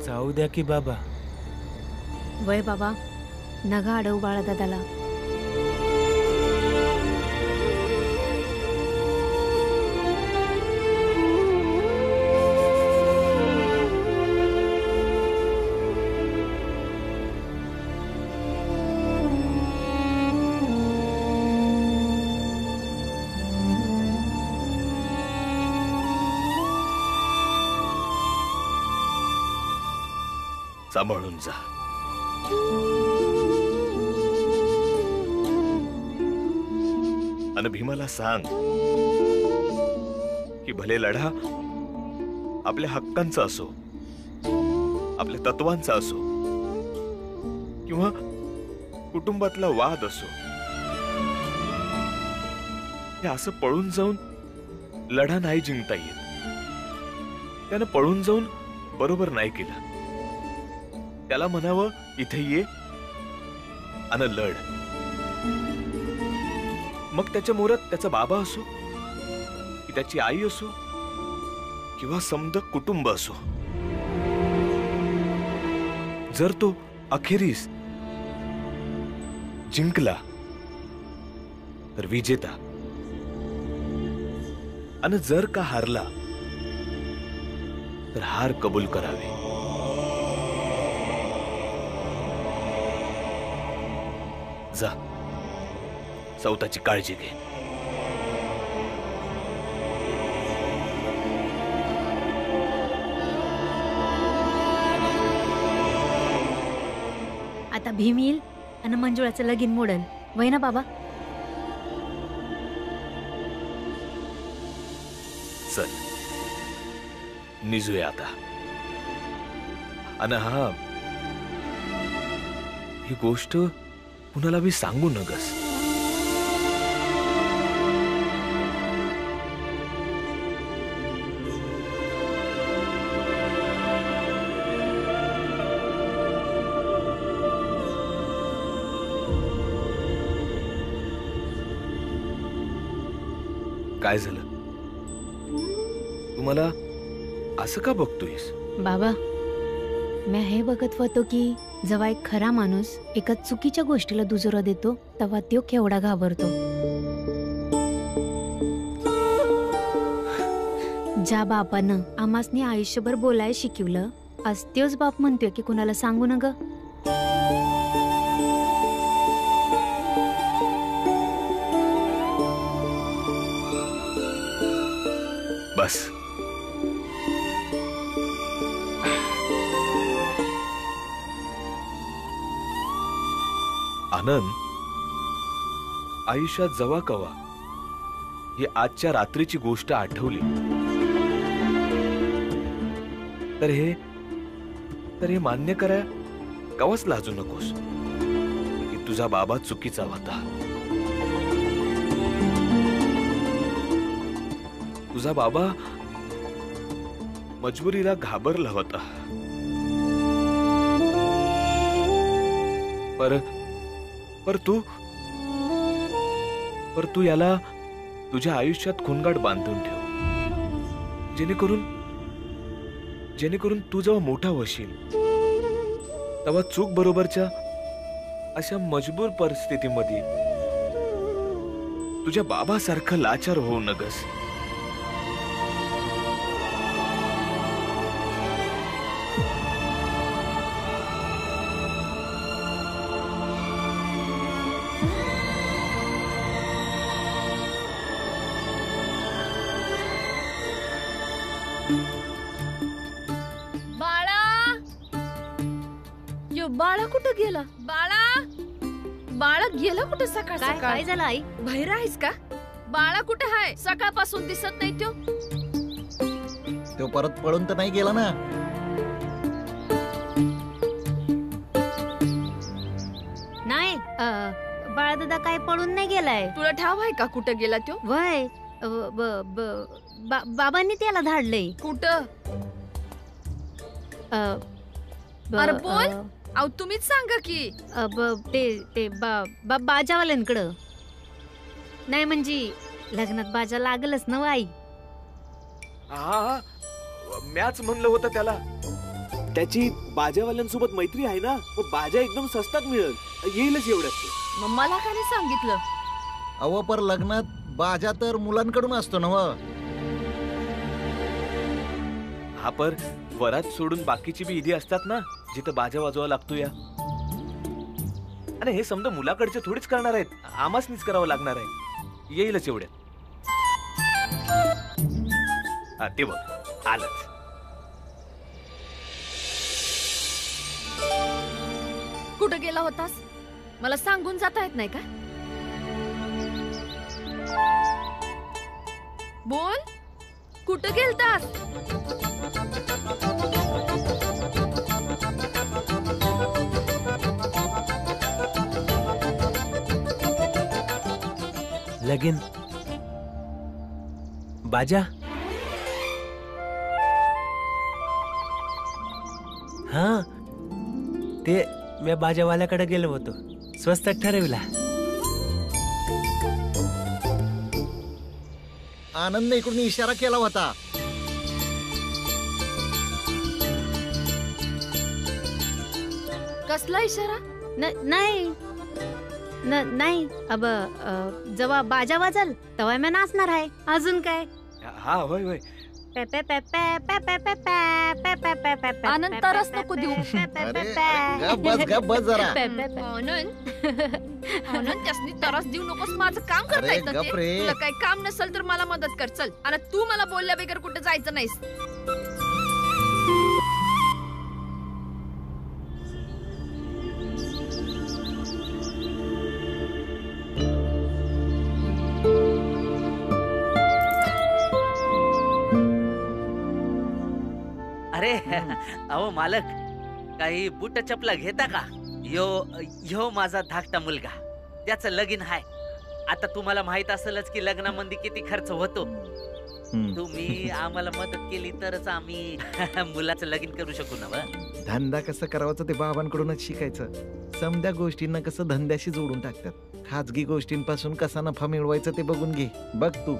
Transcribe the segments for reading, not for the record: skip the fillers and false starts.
जाऊ द्या की बाबा. वय बाबा, नगा अडव बाळा दादाला. सांभाळून जा. आणि भीमाला सांग की भले लढा आपल्या हक्कांचा असो, आपल्या तत्वांचा असो, किंवा कुटुंबातला वाद असो, हे असं पळून जाऊन लढा नाही जिंकता येत. त्यानं पळून जाऊन बरोबर नाही केलं. त्याला म्हणावं इथे ये आणि लढ. मग त्याच्या मोरात त्याचा बाबा असो, की त्याची आई असो, किंवा समद कुटुंब असो, जर तो अखेरीस जिंकला तर विजेता, आणि जर का हारला तर हार कबूल करावी. जा, सौताची काळजी घे. आता भीम येईल आणि मंजुळाचं लगीन मोडल. वय ना बाबा. चल निजूया आता. आणि हा, ही गोष्ट कुणाला बी सांगू नगस. काय झालं? तू मला असं का बघतोयस? बाबा, मी हे बघत होतो की जेव्हा एक खरा माणूस एका चुकीच्या गोष्टीला दुजोरा देतो तेव्हा तो केवढा घाबरतो. ज्या बापानं आमासनी आयुष्यभर बोलायला शिकवलं, आज तोच बाप म्हणतोय की कुणाला सांगू नग. बस, आनंद, आयुष्यात जवा कवा ही आजच्या रात्रीची गोष्ट आठवली तर हे मान्य करा कवाच लाजू नकोस की तुझा बाबा चुकीचा होता. तुझा बाबा मजबुरीला घाबरला होता. पर तू याला तुझ्या आयुष्यात खुणगाट बांधून ठेव, जेणेकरून तू जेव्हा मोठा होशील तेव्हा चूक बरोबरच्या अशा मजबूर परिस्थितीमध्ये तुझ्या बाबासारखं लाचार होऊ नगस. बाळा कुठं गेला? बाळा गेला कुठं सकाळ सकाळ? काय झालं आई? बाहेर आहेस का? बाळा कुठे आहे? सकाळपासून दिसत नाही तो परत पळून तर नाही गेला ना? नाही, बाळा दादा काय पळून नाही गेलाय. तुला ठाव आहे का कुठं गेला तो? वय, बाबांनी त्याला धाडलंय. कुठं? अरे बोल, अहो तुम्हीच सांगा की. ते बाजावाल्यांकडं. नाही म्हणजे लग्नात बाजा लागलच ना आई. हा, मॅच म्हणलं होतं त्याला. त्याची बाजावाल्यांसोबत मैत्री आहे ना, मग बाजा एकदम स्वस्तात मिळेल, येईलच एवढ्यात. मग मला का नाही सांगितलं? अव पर लग्नात बाजा तर मुलांकडून असतो ना व. हा पर वरात सोडून बाकीची बी ईदी असतात ना जिथं बाजा वाजवा लागतो या. आणि हे समजा मुलाकडचे थोडीच करणार आहेत, आमासनीच करावं लागणार आहे. येईलच एवढ्यात. हा ते बघ आलंच. कुठं गेला होतास? मला सांगून जाता येत नाही का? बोल, कुठं गेलतास? लगीन बाजा. हा ते मी बाजावाल्याकडे गेलो होतो, स्वस्तात ठरविला. आनंद इकडून इशारा केला होता. कसला इशारा? नाही अब जेव्हा बाजा वाजल तेव्हा मी नाचणार आहे. अजून काय? हा होय होय. आनंद तरच नको देऊ. गप बस जरा. आनंद त्यासनी तरस देऊ नकोस. माझं काम करता अरे येतं गप रे. ते. तुला काही काम नसेल तर मला मदत कर. चल. आणि तू मला बोलल्या वगैरे कुठे जायचं नाहीस. अरे अहो मालक, काही बुट चपला घेता का? यो माझा धाकटा मुलगा, त्याचं लगीन आहे. आता तुम्हाला माहित असेलच की लग्नामध्ये किती खर्च होतो. तुम्ही आम्हाला मदत केली तरच आम्ही मुलाचं लगीन करू शकू ना. धंदा कसं करावाचं ते बाबांकडूनच शिकायचं. समद्या गोष्टींना कसं धंद्याशी जोडून टाकतात. खाजगी गोष्टींपासून कसा नफा मिळवायचा ते बघून घे. बघ तू.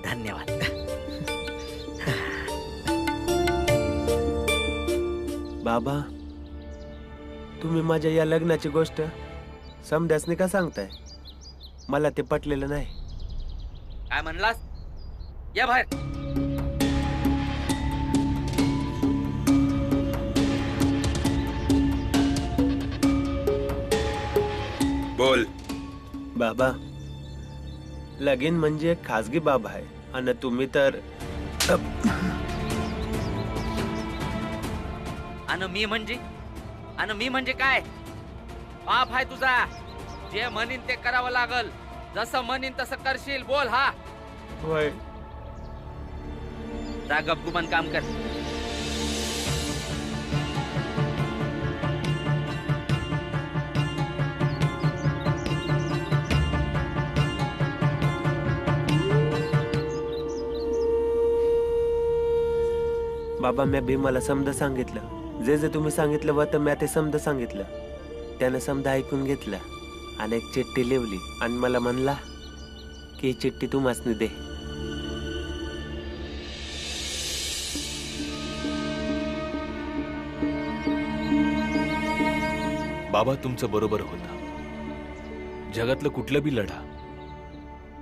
धन्यवाद. बाबा, तुम्ही माझ्या या लग्नाची गोष्ट समध्यासने का सांगताय? मला ते पटलेलं नाही. काय म्हणलास? या बाहेर. बोल. बाबा, लगीन म्हणजे एक खाजगी बाब आहे आणि तुम्ही तर आणि मी म्हणजे काय? बाप आहे तुझा. जे म्हणीन ते करावं लागल. जसं म्हणीन तसं करशील. बोल. हा होय. जा गपगुमान काम कर. बाबा, मी भीमाला समजा सांगितलं. जे जे तुम्ही सांगितलं होतं मी ते समजा सांगितलं. त्यानं समजा ऐकून घेतलं आणि एक चिठ्ठी लिहिली आणि मला म्हणला की ही चिठ्ठी तू मासनी दे. बाबा तुमचं बरोबर होतं. जगातलं कुठलं बी लढा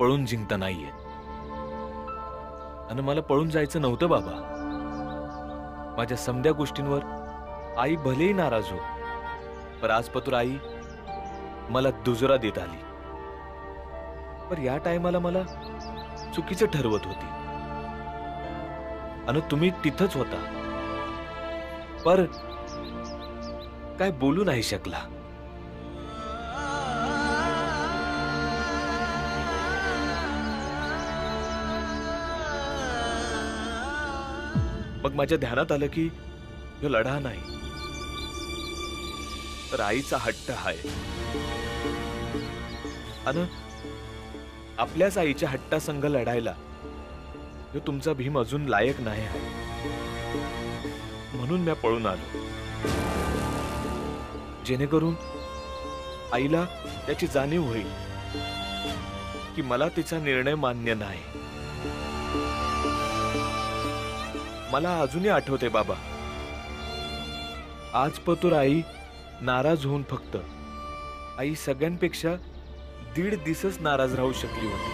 पळून जिंकता नाहीये. आणि मला पळून जायचं नव्हतं बाबा. माझ्या समद्या गोष्टींवर आई भलेही नाराज हो, पर आज पतूर आई मला दुजोरा देत आली. पर या टायमाला मला चुकीचं ठरवत होती आणि तुम्ही तिथंच होता. पर काय बोलू नाही शकला. मग माझ्या ध्यानात आलं की ह्यो लढा नाही तर आईचा हट्ट आहे. आणि आपल्याच आईच्या हट्टासंग लढायला ह्यो तुमचा भीम अजून लायक नाही आहे. म्हणून मी पळून आलो, जेणेकरून आईला त्याची जाणीव होईल की मला तिचा निर्णय मान्य नाही. मला अजूनही आठवते बाबा. आज पतूर आई नाराज होऊन फक्त आई सगळ्यांपेक्षा 1.5 दिवसच नाराज राहू शकली होती.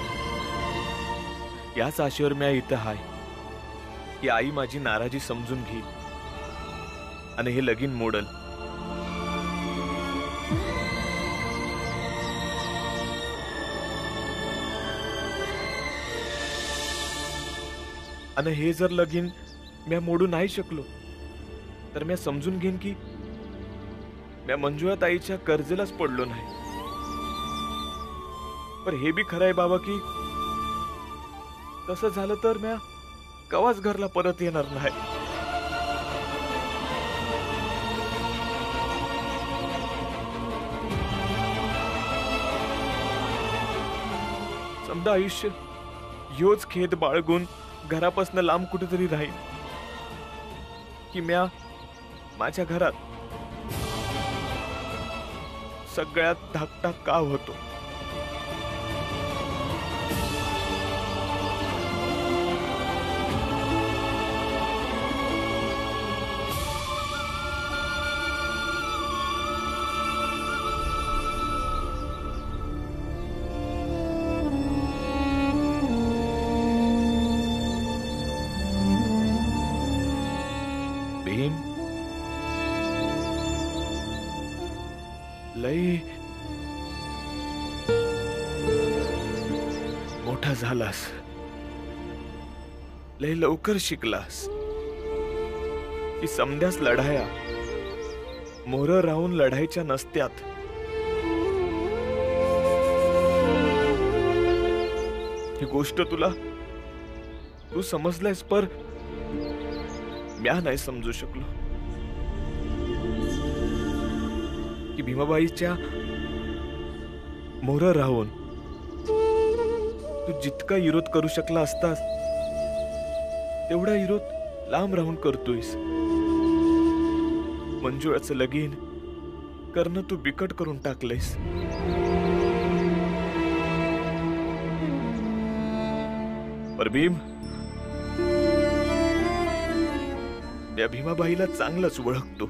याच आशेवर मी इथं हाय की आई माझी नाराजी समजून घेईल आणि हे लगीन मोडल. आणि हे जर लगीन मी मोडू नाही शकलो तर मी समजून घेईन की मी मंजुळा ताईच्या कर्जेलाच पडलो नाही. पण हे बी खरं आहे बाबा की तसं झालं तर मी कवाच घरला परत येणार नाही. समजा आयुष्य ह्योच खेद बाळगून घरापासून लांब कुठेतरी राहील की म्या माझ्या घरात सगळ्यात धाकटा का होतो. भीम लय मोठा झालास, लय लवकर शिकलास की समध्यास लढाया मोर राहून लढायच्या नसत्यात. ही गोष्ट तू समजलायस पर म्या नाही समजू शकलो की भीमाबाईच्या मोर राहून तू जितका विरोध करू शकला असतास तेवढा विरोध लांब राहून करतोयस. मंजुळाचं लगीन करणं तू बिकट करून टाकलंयस. पर भीम या भीमाबाईला चांगलंच ओळखतो.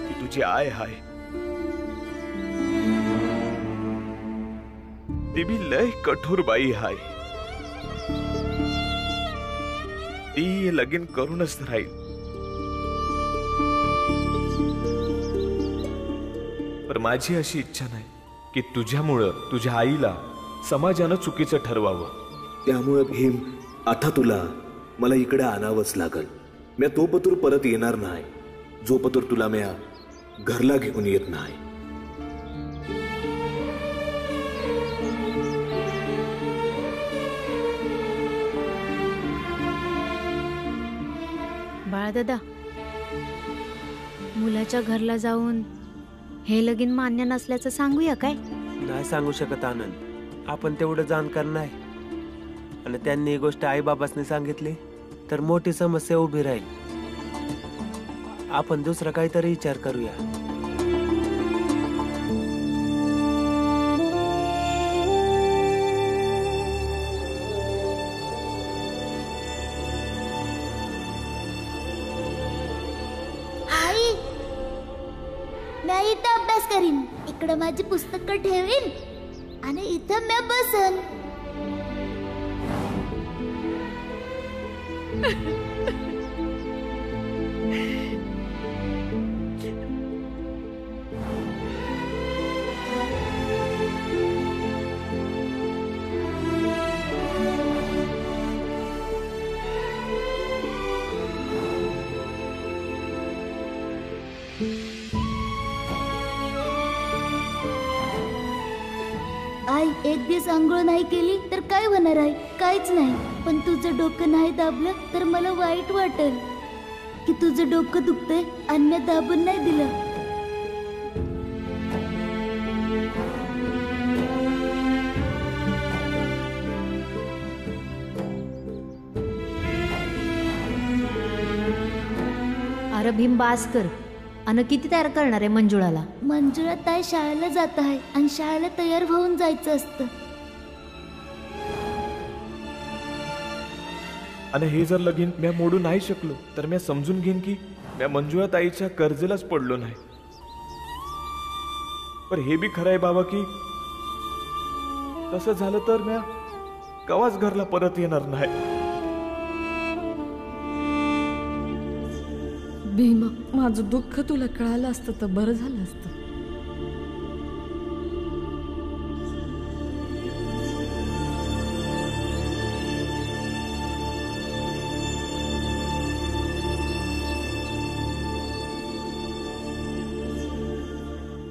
ती तुझी आय हाय. ती बी लय कठोर बाई हाय. ती लगीन करूनच राहील. पर माझी अशी इच्छा नाही की तुझ्यामुळं तुझ्या आईला समाजानं चुकीचं ठरवावं. त्यामुळे भीम आता तुला मला इकडे आणावंच लागल. मी तो पतूर परत येणार नाही जो पतूर तुला म्या घरला घेऊन येत नाही. बाळदादा, मुलाच्या घरला जाऊन हे लगीन मान्य नसल्याचं सांगूया काय? नाही सांगू शकत आनंद. आपण तेवढं जाणकार नाही आणि त्यांनी ही गोष्ट आई बाबासनी सांगितली तर मोठी समस्या उभी राहील. आपण दुसरा काहीतरी विचार करूया. आई, मी इथं अभ्यास करीन. इकडं माझी पुस्तकं ठेवीन आणि इथं मी बसन. आई, एक दिवस आंघोळ नाही केली तर काय होणार आहे? काहीच नाही. पण तुझं डोकं नाही दाबलं तर मला वाईट वाटेल की तुझं डोकं दुखतंय आणि मी दाबून नाही दिलं. अरे भीम, बास कर. अन किती तयार करणार आहे मंजुळाला? मंजुळा ताई शाळेला जात आहे आणि शाळेला तयार होऊन जायचं असतं. आणि हे जर लगीन म्या मोडू नाही शकलो तर म्या समजून घेईन की म्या मंजुळा ताईच्या कर्जेलाच पडलो नाही. पण हे बी खरं आहे बाबा की तसं झालं तर म्या कवाच घरला परत येणार नाही. भीमा, माझं दुःख तुला कळालं असतं तर बरं झालं असतं.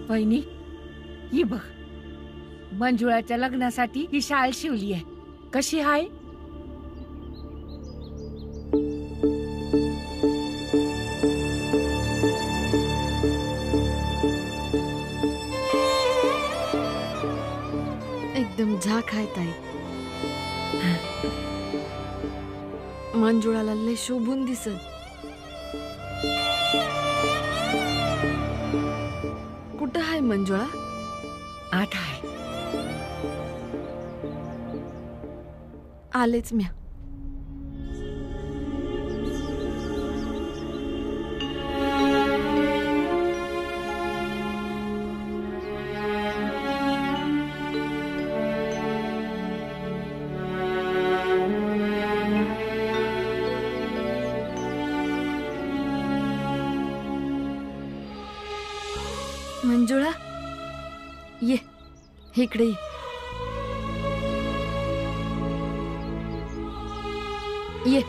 वहिनी, ही बघ, मंजुळाच्या लग्नासाठी ही शाल शिवली आहे. कशी आहे? एकदम झाक आहे ताई. मंजुळाला लय शोभून दिसत. कुठं आहे मंजुळा? आठ आहे. आलेच म्या. मंजुळा, ये इकडे ये.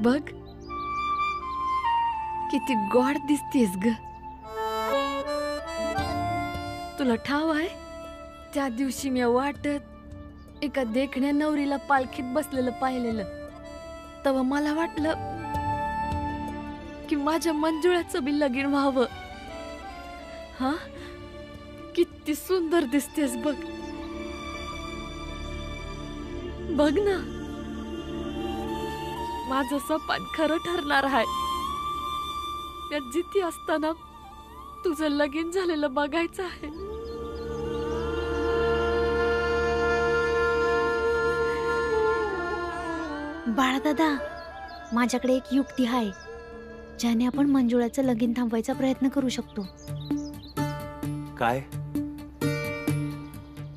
बघ किती गोड दिसतेस ग. तुला ठाव आहे, त्या दिवशी मी वाटत एका देखण्या नवरीला पालखीत बसलेलं पाहिलेलं, तेव्हा मला वाटलं की माझ्या मंजुळाचं बी लगीन व्हावं. हा, किती सुंदर दिसतेस बघ. बघ ना, माझं सपन खरं ठरणार आहे. या जिथे असताना तुझं लगीन झालेलं बघायचं आहे. बाळदादा, माझ्याकडे एक युक्ती आहे ज्याने आपण मंजुळाचं लगीन थांबवायचा प्रयत्न करू शकतो. काय?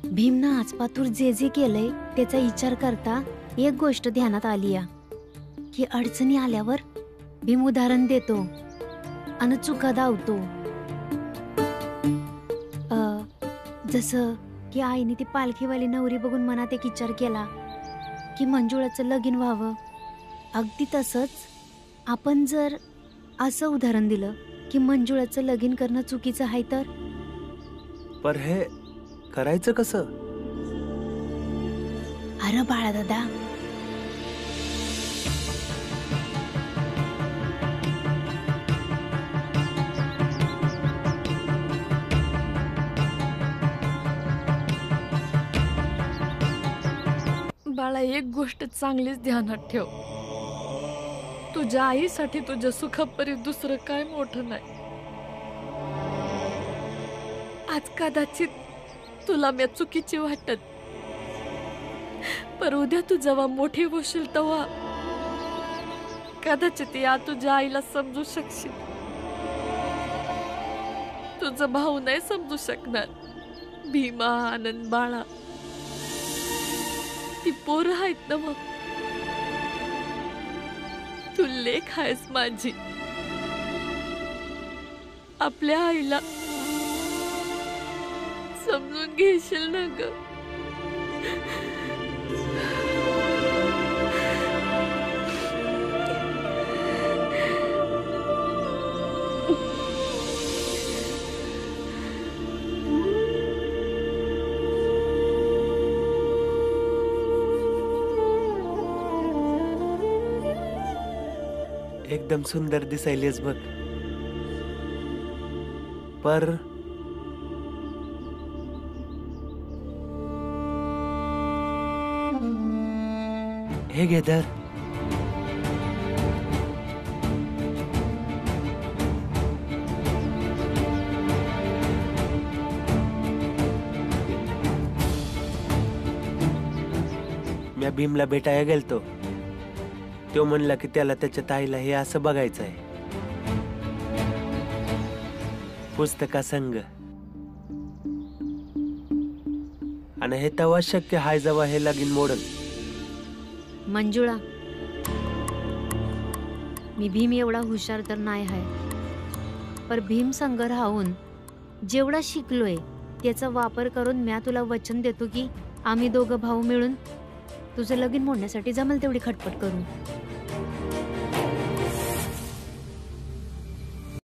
भीमनं आजपातूर जे जे केलंय त्याचा विचार करता एक गोष्ट ध्यानात आली या की अडचणी आल्यावर भीम उदाहरण देतो आणि चुका धावतो. जसं की आईने ती पालखीवाली नवरी बघून मनात एक विचार केला की मंजुळाचं लगीन व्हावं. अगदी तसंच आपण जर असं उदाहरण दिलं की मंजुळाचं लगीन करणं चुकीचं आहे तर. पर हे करायचं कसं? अरे बाळादादा, बाळा, एक गोष्ट चांगलीच ध्यानात ठेव. तुझ्या आईसाठी तुझ्या सुखापरी दुसरं काय मोठं नाही. आज कदाचित तुला मी चुकीची वाटत, पर उद्या तू जेव्हा मोठी होशील तेव्हा कदाचित या तुझ्या आईला समजू शकशील. तुझा भाऊ नाही समजू शकणार. भीमा, आनंद, बाळा, ती पोरं आहेत ना. मग तू लेक आहेस माझी. आपल्या आईला समजून घेशील ना ग. एकदम सुंदर दिसायलीस बघ. पर हे घे धर. मी भीमला भेटायला गेलतो. तो म्हणला की त्याला त्याच्या ताईला हे असं बघायचं आहे. पुस्तका संग. आणि हे तेव्हा शक्य हाय जेव्हा हे लगीन मोडल. मंजुळा, मी भीम एवढा हुशार तर नाही आहे, पर भीम संग राहून जेवढा शिकलोय त्याचा वापर करून म्या तुला वचन देतो की आम्ही दोघं भाऊ मिळून तुझं लगीन मोडण्यासाठी जमल तेवढी खटपट करू.